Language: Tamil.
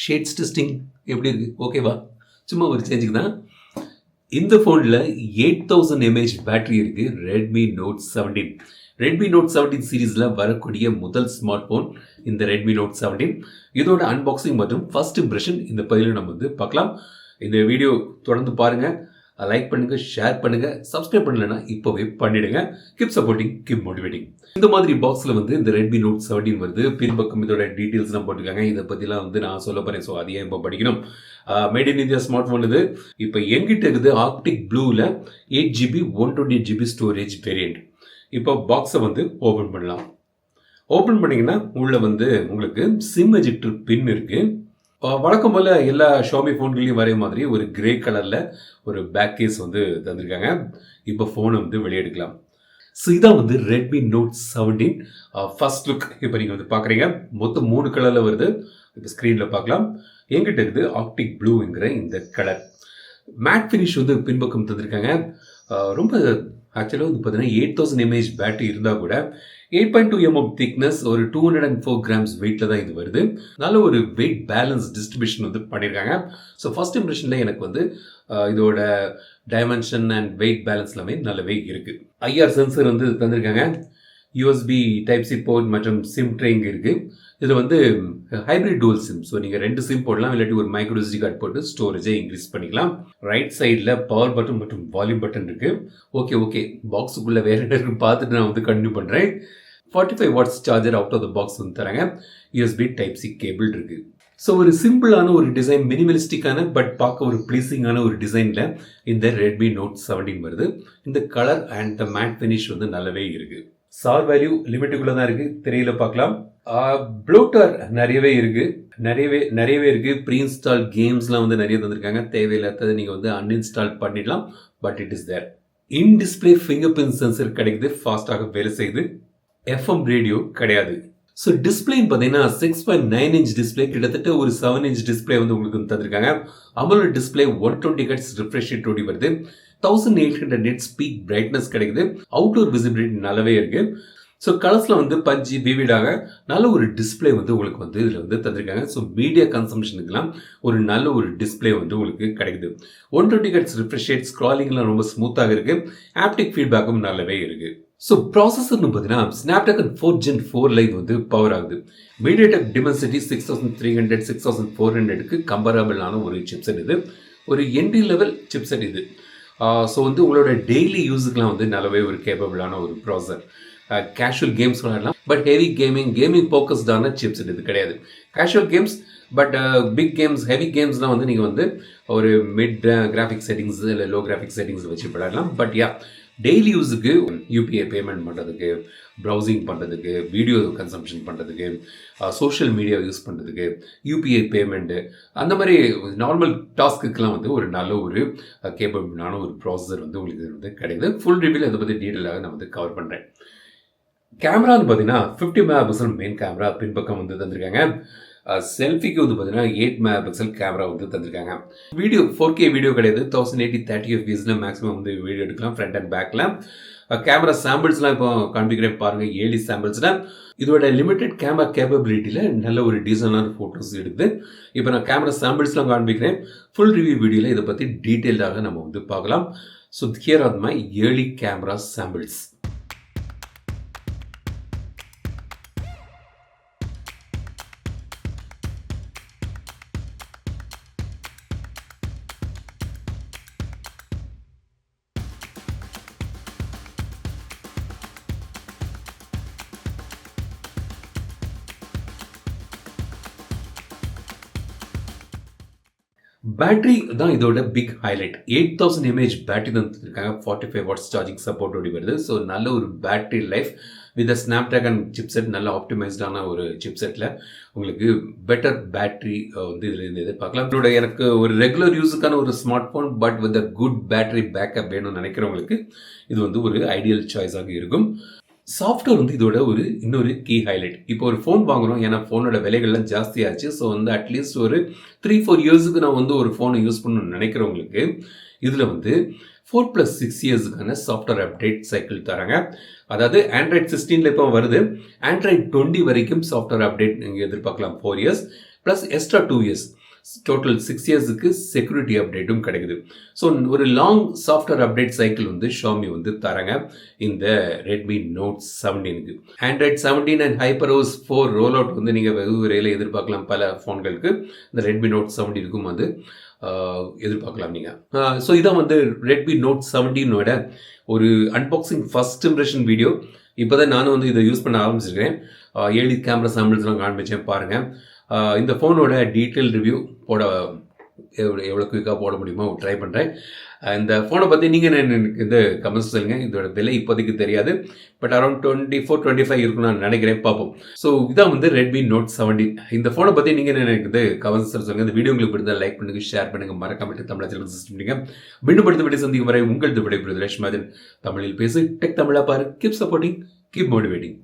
ஷேட்ஸ் டெஸ்டிங் எப்படி இருக்குது ஓகேவா? சும்மா ஒரு சேஞ்சுக்கு தான். இந்த ஃபோனில் 8000 mAh பேட்டரி இருக்குது. Redmi note 17. ரெட்மி நோட் 17 சீரீஸில் வரக்கூடிய முதல் ஸ்மார்ட் ஃபோன் இந்த ரெட்மி நோட் 17. இதோட அன்பாக்சிங் மற்றும் ஃபர்ஸ்ட் இம்ப்ரெஷன் இந்த பதிவில் நம்ம வந்து பார்க்கலாம். இந்த வீடியோ தொடர்ந்து பாருங்கள், லைக் பண்ணுங்கள், ஷேர் பண்ணுங்கள், சப்ஸ்கிரைப் பண்ணலைன்னா இப்போவே பண்ணிவிடுங்க. Keep supporting, keep motivating. இந்த மாதிரி பாக்ஸில் வந்து இந்த ரெட்மி நோட் 17 வருது. பின்பக்கம் இதோட டீட்டெயில்ஸ்லாம் போட்டிருக்காங்க. இதை பற்றிலாம் வந்து நான் சொல்ல போகிறேன். ஸோ அதையே இப்போ படிக்கணும். Made in India smart phone இது. இப்போ எங்கிட்ட இருக்குது ஆர்க்டிக் ப்ளூவில் 8GB 128GB ஸ்டோரேஜ் வேரியண்ட். இப்போ பாக்ஸை வந்து ஓப்பன் பண்ணலாம். ஓப்பன் பண்ணிங்கன்னா உள்ளே வந்து உங்களுக்கு சிம் எஜெக்டர் பின் இருக்குது. வழக்கம் போல் எல்லா ஷாமி ஃபோன்களையும் வரைய மாதிரி ஒரு கிரே கலரில் ஒரு பேக் கேஸ் வந்து தந்திருக்காங்க. இப்போ ஃபோனை வந்து வெளியெடுக்கலாம். ஸோ இதான் வந்து ரெட்மி நோட் 17 ஃபர்ஸ்ட் லுக். இப்போ நீங்கள் வந்து பார்க்குறீங்க, மொத்தம் 3 கலரில் வருது. இப்போ ஸ்க்ரீனில் பார்க்கலாம். எங்கிட்ட இருக்குது ஆர்க்டிக் ப்ளூங்கிற இந்த கலர். மேட் ஃபினிஷ் வந்து பின்பக்கம் தந்திருக்காங்க. ரொம்ப ஆக்சுவலாக வந்து பார்த்தீங்கன்னா 8000 mAh பேட்டரி இருந்தால் கூட 8.2 mm திக்னஸ், ஒரு 204 grams வெயிட்டில் தான் இது வருது. நல்ல ஒரு வெயிட் பேலன்ஸ் டிஸ்ட்ரிபியூஷன் வந்து பண்ணியிருக்காங்க. ஸோ ஃபர்ஸ்ட் இம்ப்ரெஷனில் எனக்கு வந்து இதோட டைமென்ஷன் அண்ட் வெயிட் பேலன்ஸ் எல்லாமே நல்லாவே இருக்குது. IR சென்சர் வந்து தந்திருக்காங்க. USB டைப் சி போர்ட் மற்றும் சிம் ட்ரே இங்கே இருக்குது. இதில் வந்து ஹைப்ரிட் டூவல் சிம். ஸோ நீங்கள் 2 சிம் போடலாம், இல்லாட்டி ஒரு மைக்ரோ SD கார்டு போட்டு ஸ்டோரேஜை இன்க்ரீஸ் பண்ணிக்கலாம். ரைட் சைடில் பவர் பட்டன் மற்றும் வால்யூம் பட்டன் இருக்குது. ஓகே பாக்ஸுக்குள்ளே வேறு என்ன இருக்குன்னு பார்த்துட்டு நான் வந்து கண்டினியூ பண்ணுறேன். 45 watts charger out of the box வந்து தராங்க. USB டைப் சி கேபிள் இருக்குது. ஸோ ஒரு சிம்பிளான ஒரு டிசைன், மினிமலிஸ்டிக்கான பட் பார்க்க ஒரு ப்ளீசிங்கான ஒரு டிசைனில் இந்த ரெட்மி நோட் 17 வருது. இந்த colour and the matte finish வந்து நல்லாவே இருக்குது. SAR வேல்யூ லிமிட்டுக்குள்ளே தான் இருக்குது. திரையில பார்க்கலாம். ப்ளூட்டர் நிறையவே இருக்குது. ப்ரீ இன்ஸ்டால் கேம்ஸ்லாம் வந்து நிறைய தந்திருக்காங்க. தேவையில்லாததை நீங்கள் வந்து அன்இன்ஸ்டால் பண்ணிடலாம். But it is there. In-display Fingerprint Sensor கிடைக்குது. ஃபாஸ்ட்டாக வேலை செய்யுது. FM ரேடியோ கிடையாது. ஸோ டிஸ்பிளேன்னு பார்த்தீங்கன்னா 6.9 inch டிஸ்பிளே, கிட்டத்தட்ட ஒரு 7 inch டிஸ்பிளே வந்து உங்களுக்கு தந்திருக்காங்க. AMOLED டிஸ்பிளே 120 Hz ரிஃப்ரெஷ் ரேட்டோட வருது. 1800 nits பீக் பிரைட்னஸ் கிடைக்குது. அவுட்டோர் விசிபிலிட்டி நல்லாவே இருக்கு. ஸோ கலர்ஸில் வந்து பஞ்சு விவிடாக நல்ல ஒரு டிஸ்பிளே வந்து உங்களுக்கு வந்து இதில் வந்து தந்திருக்காங்க. ஸோ மீடியா கன்சம்ஷனுக்குலாம் ஒரு நல்ல ஒரு டிஸ்பிளே வந்து உங்களுக்கு கிடைக்குது. 120 Hz ரிஃப்ரெஷ் ரேட், ஸ்க்ராலிங்லாம் ரொம்ப ஸ்மூத்தாக இருக்கு. ஆப்டிக் ஃபீட்பேக்கும் நல்லாவே இருக்கு. ஸோ ப்ராசஸர்னு பார்த்தீங்கன்னா Snapdragon 4 Gen 4 இது வந்து பவர் ஆகுது. மீடியாடெக் டிமென்சிட்டி 6300 6400க்கு கம்பேரபிளான ஒரு சிப்செட் இது. ஒரு என்ட்ரி லெவல் சிப்செட் இது. ஸோ வந்து உங்களோட டெய்லி யூஸுக்கெலாம் வந்து நல்லாவே ஒரு கேப்பபிளான ஒரு ப்ராசஸர். கேஷுவல் கேம்ஸ் விளையாடலாம். பட் ஹெவி கேமிங் ஃபோக்கஸ்டான சிப்செட் இது கிடையாது. Casual games but big games, heavy கேம்ஸ்லாம் வந்து நீங்கள் வந்து ஒரு மிட் கிராஃபிக் செட்டிங்ஸ் இல்லை லோ கிராஃபிக் செட்டிங்ஸ் வச்சு விளையாடலாம். பட் டெய்லி யூஸுக்கு UPI பேமெண்ட் பண்ணுறதுக்கு, ப்ரௌசிங் பண்ணுறதுக்கு, வீடியோ கன்சம்ஷன் பண்ணுறதுக்கு, சோஷியல் மீடியா யூஸ் பண்ணுறதுக்கு, UPI பேமெண்ட்டு, அந்த மாதிரி நார்மல் டாஸ்க்குக்கெலாம் வந்து ஒரு நல்ல ஒரு கேப்பபிளான ஒரு ப்ராசஸர் வந்து உங்களுக்கு வந்து கிடைக்குது. ஃபுல் ரிவ்யூவில் அதை பற்றி டீட்டெயிலாக நான் வந்து கவர் பண்ணுறேன். கேமரான்னு பார்த்தீங்கன்னா 50 MP மெயின் கேமரா பின்பக்கம் வந்து தந்திருக்காங்க. செல்ஃபிக்கு வந்து பார்த்தீங்கன்னா 8 MP கேமரா வந்து தந்திருக்காங்க. வீடியோ 4K வீடியோ கிடையாது. 1080 30 fps மேக்ஸிமம் வந்து வீடியோ எடுக்கலாம் ஃப்ரண்ட் அண்ட் பேக்கில். கேமரா சாம்பிள்ஸ்லாம் இப்போ காண்பிக்கிறேன் பாருங்கள். 7 சாம்பிள்ஸில் இதோட லிமிடெட் கேமரா கேப்பபிலிட்டியில் நல்ல ஒரு டீசனான ஃபோட்டோஸ் எடுக்குது. இப்போ நான் கேமரா சாம்பிள்ஸ்லாம் காண்பிக்கிறேன். ஃபுல் ரிவ்யூ வீடியோவில் இதை பற்றி டீட்டெயில்டாக நம்ம வந்து பார்க்கலாம். So here R my early camera samples. Battery தான் இதோட பிக் ஹைலைட். 8000 mAh பேட்டரி தான் இருக்காங்க. 45 வாட்ஸ் சார்ஜிங் சப்போர்ட்டோடு வருது. ஸோ நல்ல ஒரு battery life with Snapdragon chipset, நல்ல ஆப்டிமைஸ்டான ஒரு சிப்செட்டில் உங்களுக்கு பெட்டர் பேட்டரி வந்து இதில் எதிர்பார்க்கலாம். இதோட எனக்கு ஒரு ரெகுலர் யூஸுக்கான ஒரு smart phone but with a good battery backup வேணும்னு நினைக்கிறவங்களுக்கு இது வந்து ஒரு ஐடியல் சாய்ஸாக இருக்கும். சாஃப்ட்வேர் வந்து இதோட இன்னொரு கீ ஹைலைட். இப்போ ஒரு ஃபோன் வாங்குறோம், ஏன்னா ஃபோனோட விலைகள்லாம் ஜாஸ்தியாச்சு. ஸோ வந்து அட்லீஸ்ட் ஒரு 3-4 இயர்ஸுக்கு நான் வந்து ஒரு ஃபோனை யூஸ் பண்ணணும்னு நினைக்கிறவங்களுக்கு இதில் வந்து 4+6 இயர்ஸுக்கான சாஃப்ட்வேர் அப்டேட் சைக்கிள் தராங்க. அதாவது Android 16 இப்போ வருது. Android 20 வரைக்கும் சாஃப்ட்வேர் அப்டேட் நீங்கள் எதிர்பார்க்கலாம் 4 years. Plus extra 2 years total 6 இயர்ஸுக்கு செக்யூரிட்டி அப்டேட்டும் கிடைக்குது. ஸோ ஒரு லாங் சாஃப்ட்வேர் அப்டேட் சைக்கிள் வந்து ஷாமி வந்து தராங்க இந்த ரெட்மி நோட் 17க்கு. Android 17 and HyperOS 4 roll out வந்து நீங்கள் வெகு விரைவில் எதிர்பார்க்கலாம். பல ஃபோன்களுக்கு இந்த ரெட்மி நோட் 17க்கும் வந்து எதிர்பார்க்கலாம் நீங்கள். ஸோ இதான் வந்து ரெட்மி நோட் 17ஓட ஒரு அன்பாக்சிங் ஃபர்ஸ்ட் இம்ப்ரெஷன் வீடியோ. இப்போ தான் நானும் வந்து இதை யூஸ் பண்ண ஆரம்பிச்சிருக்கேன். 7 கேமரா சாம்பிள்ஸ்லாம் காண்பிச்சேன் பாருங்கள். இந்த ஃபோனோட டீட்டெயில் ரிவ்யூ போட எவ்வளோ குயிக்காக போட முடியுமோ ட்ரை பண்ணுறேன். இந்த ஃபோனை பற்றி நீங்கள் எனக்கு இந்த கமெண்ட்ஸ் சொல்லுங்கள். இதோட விலை இப்போதைக்கு தெரியாது, பட் அரௌண்ட் 24-25 இருக்குன்னு நான் நினைக்கிறேன். பார்ப்போம். ஸோ இதான் வந்து ரெட்மி நோட் 17. இந்த ஃபோனை பற்றி நீங்கள் எனக்கு இது கமெண்ட்ஸ் சொல்லுங்கள். இந்த வீடியோ உங்களுக்கு பிடிச்சா லைக் பண்ணுங்கள், ஷேர் பண்ணுங்கள், மறக்காம தமிழ் சேனல் சப்ஸ்கிரைப் பண்ணுங்கள். மீண்டும் அடுத்த வீடியோ சந்திக்கும் வரை உங்கள் விடைபெறுவது தமிழில் பேசு டெக் தமிழா பாரு. Keep supporting, keep motivating.